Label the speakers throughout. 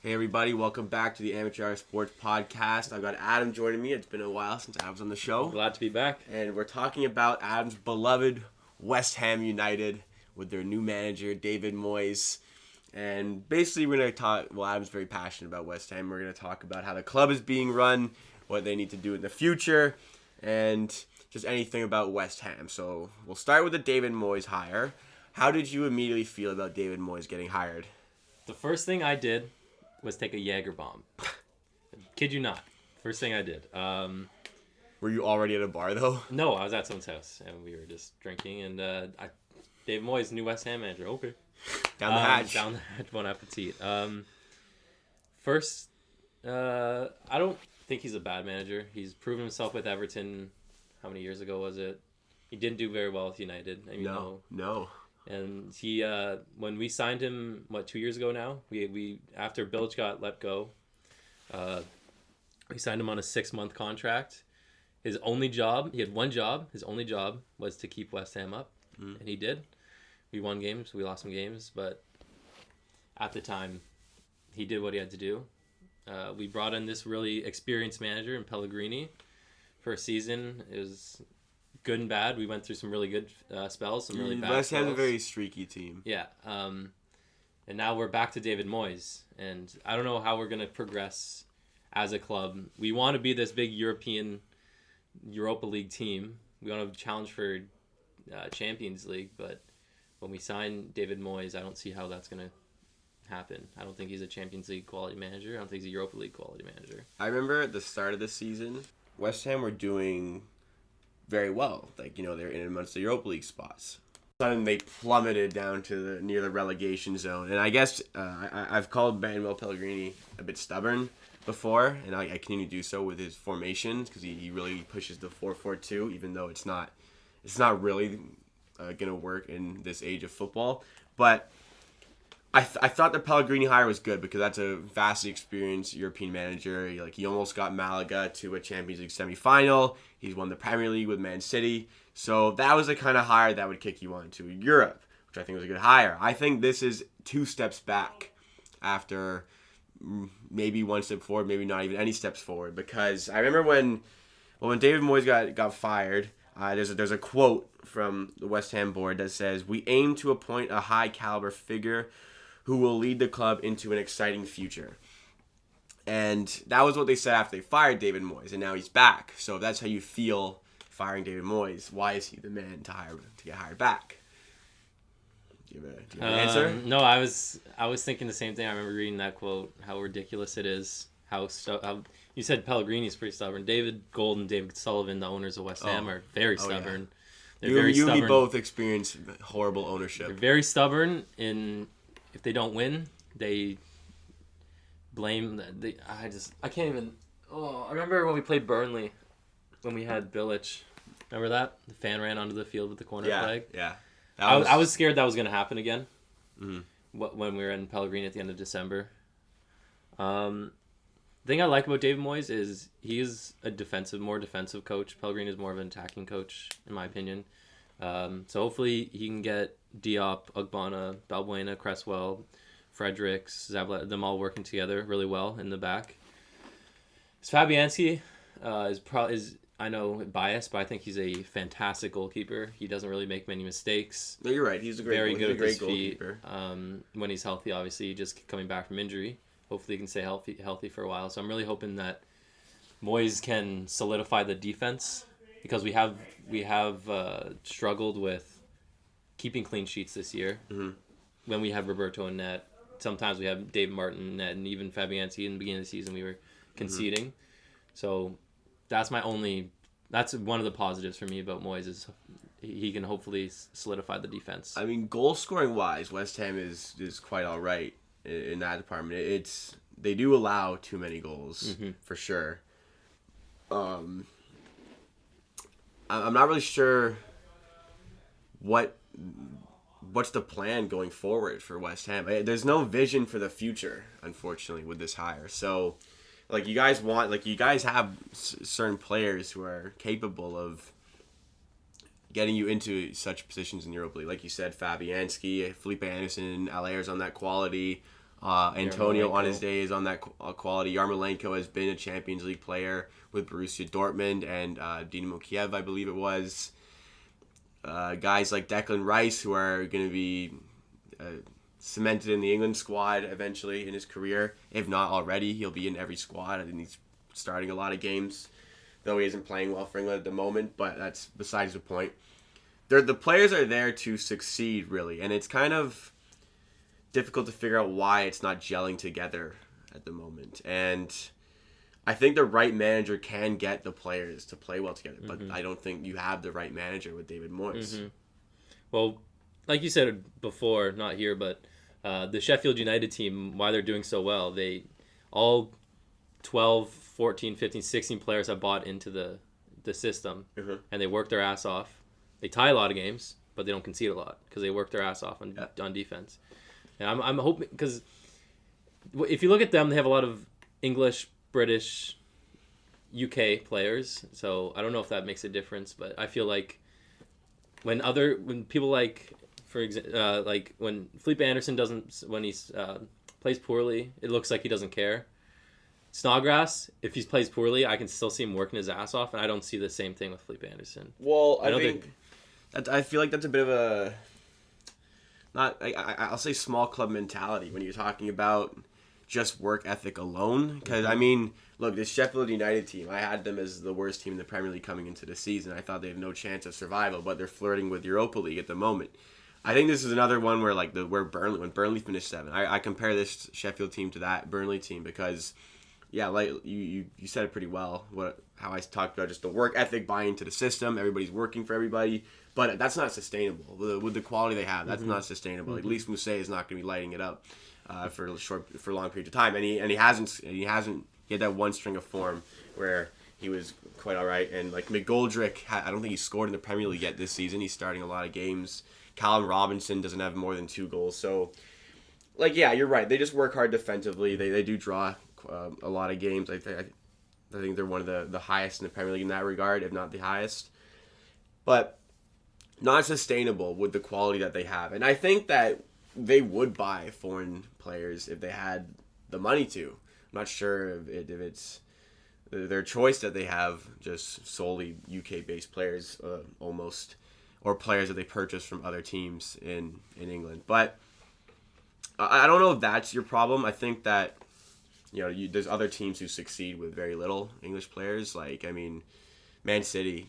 Speaker 1: Hey everybody, welcome back to the Amateur Hour Sports Podcast. I've got Adam joining me. It's been a while since I was on the show.
Speaker 2: Glad to be back.
Speaker 1: And we're talking about Adam's beloved West Ham United with their new manager, David Moyes. And basically we're going to talk, Adam's very passionate about West Ham. We're going to talk about how the club is being run, what they need to do in the future, and just anything about West Ham. So we'll start with the David Moyes hire. How did you immediately feel about David Moyes getting hired?
Speaker 2: The first thing I did was take a Jaeger bomb. Kid you not. First thing I did.
Speaker 1: Were you already at a bar, though?
Speaker 2: No, I was at someone's house, and we were just drinking, and David Moyes, new West Ham manager. Okay.
Speaker 1: Down the hatch.
Speaker 2: Down the hatch, bon appetit. First, I don't think he's a bad manager. He's proven himself with Everton. How many years ago was it? He didn't do very well with United.
Speaker 1: No.
Speaker 2: And he, when we signed him, 2 years ago now? We after Bilge got let go, we signed him on a 6-month contract. His only job, he had one job. His only job was to keep West Ham up, and he did. We won games, we lost some games, but at the time, he did what he had to do. We brought in this really experienced manager in Pellegrini for a season. It was good and bad. We went through some really good spells, some really bad
Speaker 1: West
Speaker 2: spells.
Speaker 1: Ham's a very streaky team.
Speaker 2: Yeah. And now we're back to David Moyes. And I don't know how we're going to progress as a club. We want to be this big Europa League team. We want to challenge for Champions League. But when we sign David Moyes, I don't see how that's going to happen. I don't think he's a Champions League quality manager. I don't think he's a Europa League quality manager.
Speaker 1: I remember at the start of the season, West Ham were doing very well. They're in amongst the Europa League spots. Suddenly they plummeted down to near the relegation zone. And I guess I've called Manuel Pellegrini a bit stubborn before, and I continue to do so with his formations because he really pushes the 4-4-2, even though it's not really going to work in this age of football. But I thought the Pellegrini hire was good because that's a vastly experienced European manager. He almost got Malaga to a Champions League semifinal. He's won the Premier League with Man City. So that was the kind of hire that would kick you on to Europe, which I think was a good hire. I think this is 2 steps back after maybe 1 step forward, maybe not even any steps forward. Because I remember when David Moyes got fired, there's a quote from the West Ham board that says, "We aim to appoint a high caliber figure who will lead the club into an exciting future." And that was what they said after they fired David Moyes, and now he's back. So if that's how you feel firing David Moyes, why is he the man to get hired back? Do you have an answer?
Speaker 2: No, I was thinking the same thing. I remember reading that quote, how ridiculous it is. How you said Pellegrini's pretty stubborn. David Gold and David Sullivan, the owners of West Ham, are very stubborn.
Speaker 1: Yeah.
Speaker 2: They're very stubborn.
Speaker 1: You and me both experience horrible ownership.
Speaker 2: They're very stubborn if they don't win, they blame. I can't even. I remember when we played Burnley, when we had Bilic. Remember that? The fan ran onto the field with the corner flag.
Speaker 1: Yeah.
Speaker 2: I was scared that was going to happen again.
Speaker 1: Mm-hmm.
Speaker 2: When we were in Pellegrini at the end of December. The thing I like about David Moyes is he is a more defensive coach. Pellegrini is more of an attacking coach, in my opinion. So hopefully he can get Diop, Ogbonna, Balbuena, Cresswell, Fredericks, Zabla, them all working together really well in the back. Fabianski is I know biased, but I think he's a fantastic goalkeeper. He doesn't really make many mistakes.
Speaker 1: No, you're right. He's a great
Speaker 2: goalkeeper. When he's healthy, obviously, just coming back from injury. Hopefully he can stay healthy for a while. So I'm really hoping that Moyes can solidify the defense because we have struggled with keeping clean sheets this year. Mm-hmm. When we have Roberto in net, sometimes we have Dave Martin in net, and even Fabianski in the beginning of the season we were conceding. Mm-hmm. So that's one of the positives for me about Moyes is he can hopefully solidify the defense.
Speaker 1: I mean, goal scoring wise, West Ham is quite all right in that department. They do allow too many goals for sure. I'm not really sure what's the plan going forward for West Ham. There's no vision for the future, unfortunately, with this hire. So, you guys have certain players who are capable of getting you into such positions in Europa League. Like you said, Fabianski, Felipe Anderson, Alaire's on that quality. Antonio on his day is on that quality. Yarmolenko has been a Champions League player with Borussia Dortmund and Dynamo Kiev, I believe it was. Guys like Declan Rice, who are going to be cemented in the England squad eventually in his career. If not already, he'll be in every squad. I think he's starting a lot of games, though he isn't playing well for England at the moment, but that's besides the point. The players are there to succeed, really, and it's kind of difficult to figure out why it's not gelling together at the moment. And I think the right manager can get the players to play well together, but I don't think you have the right manager with David Moyes.
Speaker 2: Well, like you said before, not here, but the Sheffield United team, why they're doing so well, they all 12, 14, 15, 16 players have bought into the system, and they work their ass off. They tie a lot of games, but they don't concede a lot because they work their ass off on defense. And I'm hoping, because if you look at them, they have a lot of English, British, UK players. So I don't know if that makes a difference, but I feel like when people like, for example, like when Felipe Anderson when he plays poorly, it looks like he doesn't care. Snodgrass, if he plays poorly, I can still see him working his ass off, and I don't see the same thing with Felipe Anderson.
Speaker 1: Well, I feel like that's a bit of a I'll say small club mentality when you're talking about just work ethic alone. Because, I mean, look, this Sheffield United team, I had them as the worst team in the Premier League coming into the season. I thought they had no chance of survival, but they're flirting with Europa League at the moment. I think this is another one where, like, when Burnley finished 7th, I compare this Sheffield team to that Burnley team because, yeah, like you said it pretty well, how I talked about just the work ethic, buying into the system, everybody's working for everybody. But that's not sustainable. With the quality they have, that's not sustainable. Like, Lys Mousset is not going to be lighting it up for a long period of time, and he hasn't. He had that one string of form where he was quite all right. And like McGoldrick, I don't think he's scored in the Premier League yet this season. He's starting a lot of games. Callum Robinson doesn't have more than 2 goals. So, like, yeah, you're right. They just work hard defensively. They do draw a lot of games. I think they're one of the highest in the Premier League in that regard, if not the highest. But not sustainable with the quality that they have. And I think that they would buy foreign players if they had the money to. I'm not sure if it's their choice that they have just solely UK-based players almost, or players that they purchase from other teams in England. But I don't know if that's your problem. I think that there's other teams who succeed with very little English players. Like, I mean, Man City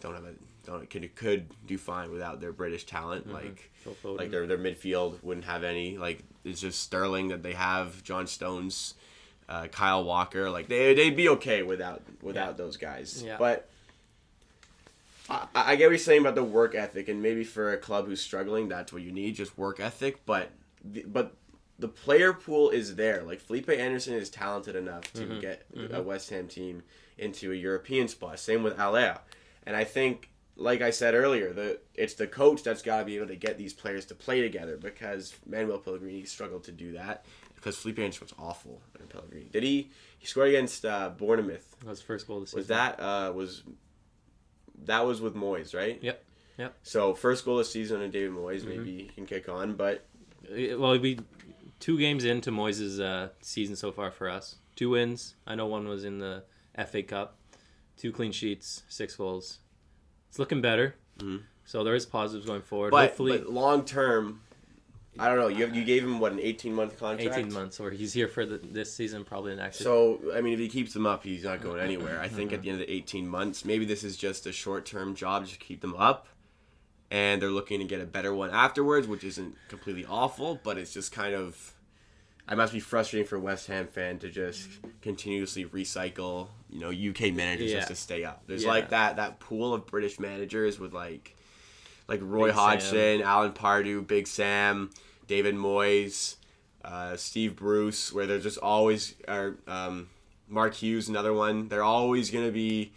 Speaker 1: could do fine without their British talent. Like their midfield wouldn't have any. Like, it's just Sterling that they have, John Stones, Kyle Walker. Like, they'd be okay without those guys. Yeah. But I get what you're saying about the work ethic, and maybe for a club who's struggling, that's what you need, just work ethic. But the player pool is there. Like, Felipe Anderson is talented enough to get a West Ham team into a European spot. Same with Alea. And I think, like I said earlier, it's the coach that's got to be able to get these players to play together, because Manuel Pellegrini struggled to do that because Felipe Anderson was awful in Pellegrini. He scored against Bournemouth?
Speaker 2: That was his first goal this season.
Speaker 1: That was with Moyes, right?
Speaker 2: Yep.
Speaker 1: So first goal this season under David Moyes, maybe he can kick on, but
Speaker 2: well, it'd be 2 games into Moyes' season so far for us. 2 wins. I know one was in the FA Cup. 2 clean sheets, 6 goals. It's looking better. So there is positives going forward.
Speaker 1: But long term, I don't know. You gave him an 18-month contract?
Speaker 2: 18 months, or he's here for this season, probably the next.
Speaker 1: So I mean, if he keeps them up, he's not going anywhere. I think at the end of the 18 months, maybe this is just a short-term job to keep them up, and they're looking to get a better one afterwards, which isn't completely awful, but it's just kind of. I must be frustrating for a West Ham fan to just continuously recycle, UK managers just to stay up. There's like that pool of British managers with like Roy
Speaker 2: Big
Speaker 1: Hodgson,
Speaker 2: Sam.
Speaker 1: Alan Pardew, Big Sam, David Moyes, Steve Bruce, where they're just always Mark Hughes, another one. They're always going to be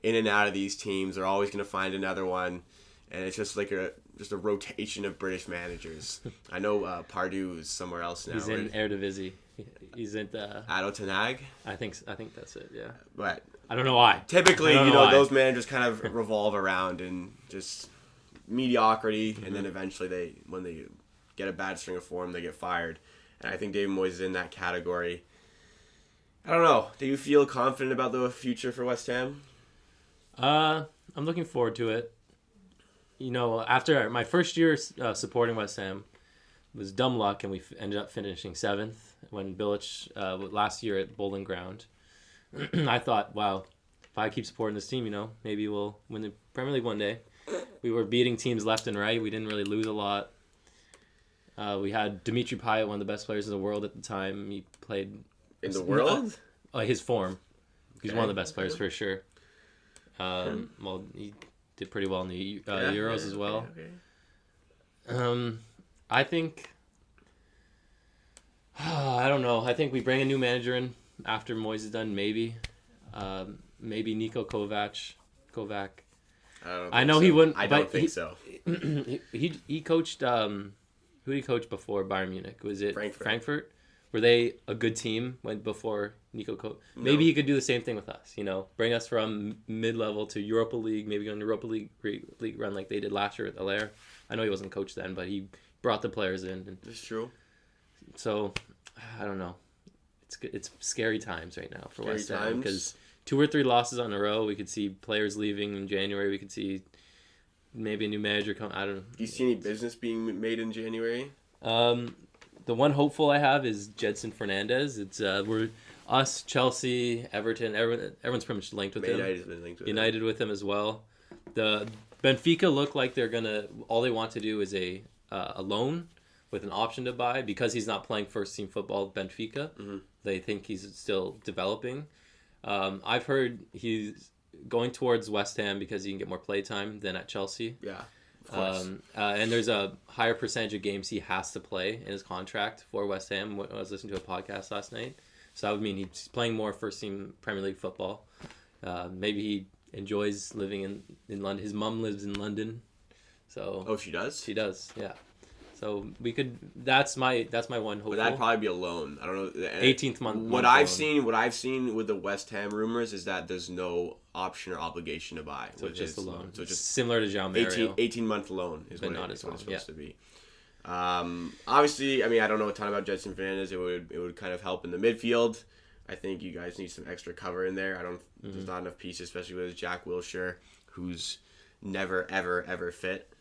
Speaker 1: in and out of these teams. They're always going to find another one, and it's just like a rotation of British managers. I know Pardew is somewhere else now.
Speaker 2: He's in Eredivisie. He's in
Speaker 1: Ado Ten Hag?
Speaker 2: I think that's it, yeah.
Speaker 1: But
Speaker 2: I don't know why.
Speaker 1: Typically, those managers kind of revolve around and just mediocrity, and then eventually when they get a bad string of form, they get fired. And I think David Moyes is in that category. I don't know. Do you feel confident about the future for West Ham?
Speaker 2: I'm looking forward to it. You know, after my first year supporting West Ham was dumb luck, and we ended up finishing 7th when Bilic last year at Bowling Ground. I thought, wow, if I keep supporting this team, you know, maybe we'll win the Premier League one day. We were beating teams left and right. We didn't really lose a lot. We had Dimitri Payet, one of the best players in the world at the time. He played
Speaker 1: In the world?
Speaker 2: His form. He's
Speaker 1: Okay.
Speaker 2: one of the best players for sure. Well, he did pretty well in the Euros as well.
Speaker 1: Okay.
Speaker 2: I think I don't know. I think we bring a new manager in after Moyes is done. Maybe Niko Kovac. I know he wouldn't.
Speaker 1: I don't think so.
Speaker 2: He coached. Who did he coach before Bayern Munich? Was it
Speaker 1: Frankfurt?
Speaker 2: Were they a good team when before Nico Kovac? Maybe he could do the same thing with us. You know, bring us from mid-level to Europa League. Maybe go on Europa League run like they did last year at Allaire. I know he wasn't coach then, but he brought the players in. And
Speaker 1: That's true.
Speaker 2: so, I don't know. It's scary times right now for West Ham
Speaker 1: Because
Speaker 2: because 2 or 3 losses on a row. We could see players leaving in January. We could see maybe a new manager come. I don't know.
Speaker 1: do you see any business being made in January?
Speaker 2: The one hopeful I have is Jedson Fernandez. It's we're us, Chelsea, Everton. Everyone's pretty much linked with him.
Speaker 1: United's been linked with
Speaker 2: United with him as well. The Benfica look like they're gonna. All they want to do is a loan with an option to buy because he's not playing first team football at Benfica.
Speaker 1: Mm-hmm.
Speaker 2: They think he's still developing. I've heard he's going towards West Ham because he can get more play time than at Chelsea.
Speaker 1: Yeah, of course.
Speaker 2: And there's a higher percentage of games he has to play in his contract for West Ham. I was listening to a podcast last night. So that would mean he's playing more first team Premier League football. Maybe he enjoys living in London. His mom lives in London. So
Speaker 1: Oh, she does?
Speaker 2: she does, yeah. So we could. That's my one hope.
Speaker 1: But that'd probably be a loan. I don't know.
Speaker 2: 18th month.
Speaker 1: What I've seen with the West Ham rumors is that there's no option or obligation to buy.
Speaker 2: So it's just a loan.
Speaker 1: So just
Speaker 2: similar to João Mario.
Speaker 1: 18-month loan is
Speaker 2: But
Speaker 1: what
Speaker 2: not
Speaker 1: it's
Speaker 2: as long,
Speaker 1: supposed to be. Obviously, I mean, I don't know a ton about Jedson Fernandez. It would kind of help in the midfield. I think you guys need some extra cover in there. There's not enough pieces, especially with Jack Wilshere, who's never ever fit.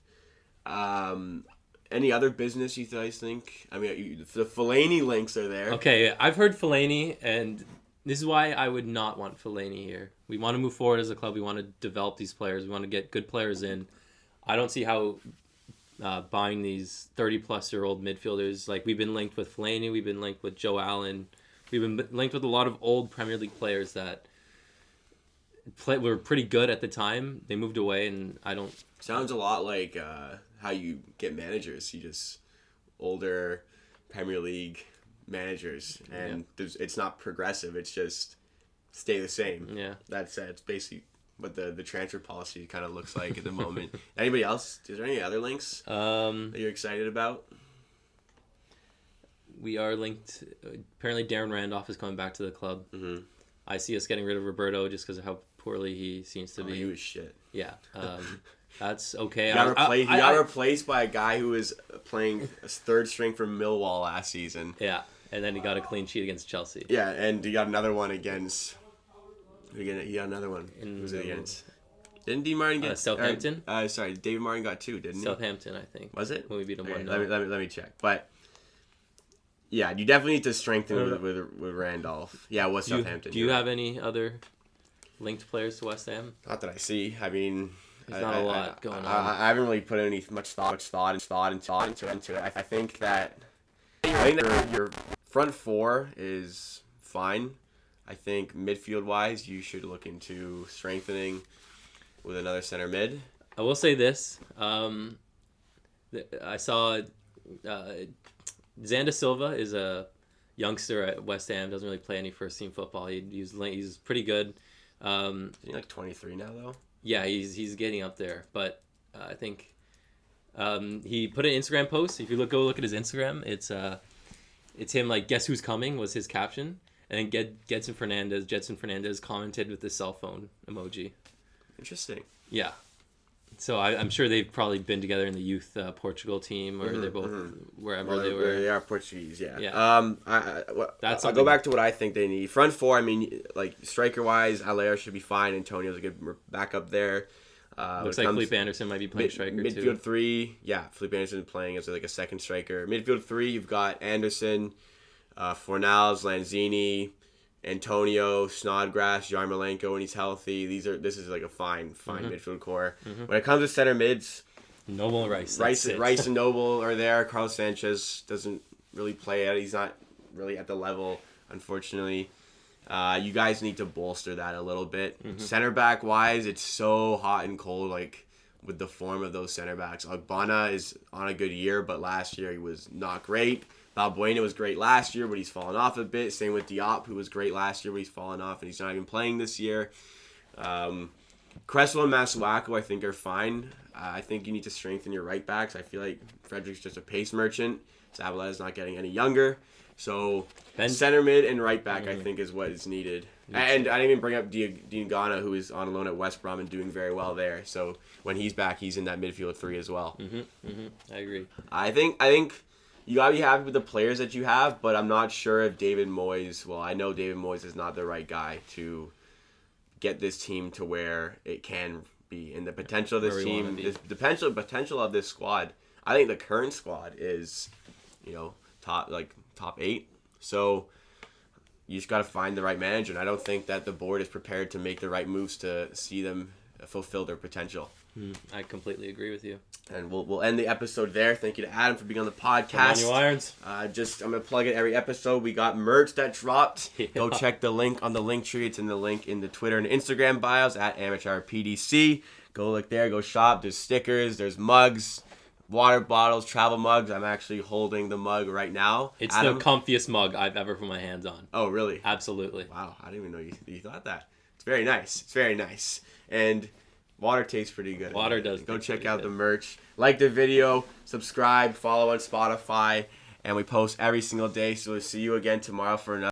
Speaker 1: Any other business you guys think? I mean, the Fellaini links are there.
Speaker 2: Okay, I've heard Fellaini, and this is why I would not want Fellaini here. We want to move forward as a club. We want to develop these players. We want to get good players in. I don't see how buying these 30-plus-year-old midfielders, like we've been linked with Fellaini, we've been linked with Joe Allen, we've been linked with a lot of old Premier League players that were pretty good at the time. They moved away, and I don't...
Speaker 1: Sounds a lot like how you get managers. You just older Premier League managers, and it's not progressive. It's just stay the same.
Speaker 2: Yeah,
Speaker 1: that's it. It's basically what the transfer policy kind of looks like at the moment. Anybody else? Is there any other links that you're excited about?
Speaker 2: We are linked. Apparently, Darren Randolph is coming back to the club.
Speaker 1: Mm-hmm.
Speaker 2: I see us getting rid of Roberto just because of how poorly he seems to be.
Speaker 1: He was shit.
Speaker 2: Yeah. That's okay.
Speaker 1: He got replaced by a guy who was playing third string for Millwall last season.
Speaker 2: Yeah, and then he got a clean sheet against Chelsea.
Speaker 1: Yeah, and he got another one against... He got another one. Who was it against? Didn't D. Martin get...
Speaker 2: Southampton?
Speaker 1: Sorry, David Martin got 2, didn't he?
Speaker 2: Southampton, I think.
Speaker 1: Was it?
Speaker 2: When we beat him 1-0.
Speaker 1: Let me check. But... Yeah, you definitely need to strengthen with Randolph. Yeah, it was Southampton.
Speaker 2: Do you have any other linked players to West Ham?
Speaker 1: Not that I see. I mean...
Speaker 2: There's not a lot going on.
Speaker 1: I haven't really put any much thought into it. I think that your front four is fine. I think midfield-wise, you should look into strengthening with another center mid.
Speaker 2: I will say this. I saw Xanda Silva is a youngster at West Ham. Doesn't really play any first-team football. He's pretty good.
Speaker 1: Is he like 23 now, though?
Speaker 2: Yeah, he's getting up there, but I think he put an Instagram post. If you go look at his Instagram, it's him like guess who's coming was his caption, and then Jedson Fernandez commented with the cell phone emoji.
Speaker 1: Interesting.
Speaker 2: Yeah, So I'm sure they've probably been together in the youth Portugal team, or they're both wherever they were.
Speaker 1: They are Portuguese, yeah.
Speaker 2: Yeah.
Speaker 1: I'll go back to what I think they need. Front four, I mean, like striker-wise, Allaire should be fine. Antonio's a good backup there.
Speaker 2: Looks like Felipe Anderson might be playing striker too.
Speaker 1: Midfield three, yeah, Felipe Anderson playing as like a second striker. Midfield three, you've got Anderson, Fornals, Lanzini, Antonio, Snodgrass, Yarmolenko when he's healthy. This is like a fine midfield core. When it comes to center mids,
Speaker 2: Noble and Rice.
Speaker 1: Rice and Noble are there. Carlos Sanchez doesn't really play it. He's not really at the level, unfortunately. You guys need to bolster that a little bit. Center back wise, it's so hot and cold, like with the form of those center backs. Ogbonna is on a good year, but last year he was not great. Balbuena was great last year, but he's fallen off a bit. Same with Diop, who was great last year, but he's fallen off, and he's not even playing this year. Cresswell and Masuaku, I think, are fine. I think you need to strengthen your right backs. I feel like Frederick's just a pace merchant. Zabaleta is not getting any younger. So center mid and right back, I think, is what is needed. And I didn't even bring up Diangana, who is on loan at West Brom and doing very well there. So when he's back, he's in that midfield three as well.
Speaker 2: I agree.
Speaker 1: I think you gotta be happy with the players that you have, but I'm not sure if David Moyes. Well, I know David Moyes is not the right guy to get this team to where it can be. And the potential of this team, the potential of this squad. I think the current squad is, top 8. So you just got to find the right manager. And I don't think that the board is prepared to make the right moves to see them fulfill their potential.
Speaker 2: I completely agree with you.
Speaker 1: And we'll end the episode there. Thank you to Adam for being on the podcast.
Speaker 2: Come on, you Irons.
Speaker 1: I'm going to plug it every episode. We got merch that dropped.
Speaker 2: Yeah.
Speaker 1: Go check the link on the link tree. It's in the link in the Twitter and Instagram bios at AmateurPDC. Go look there. Go shop. There's stickers. There's mugs. Water bottles, travel mugs. I'm actually holding the mug right now.
Speaker 2: It's Adam, the comfiest mug I've ever put my hands on.
Speaker 1: Oh, really?
Speaker 2: Absolutely.
Speaker 1: Wow, I didn't even know you thought that. It's very nice. And water tastes pretty good.
Speaker 2: Water does.
Speaker 1: Go check out the merch. Like the video, subscribe, follow on Spotify, and we post every single day. So we'll see you again tomorrow for another.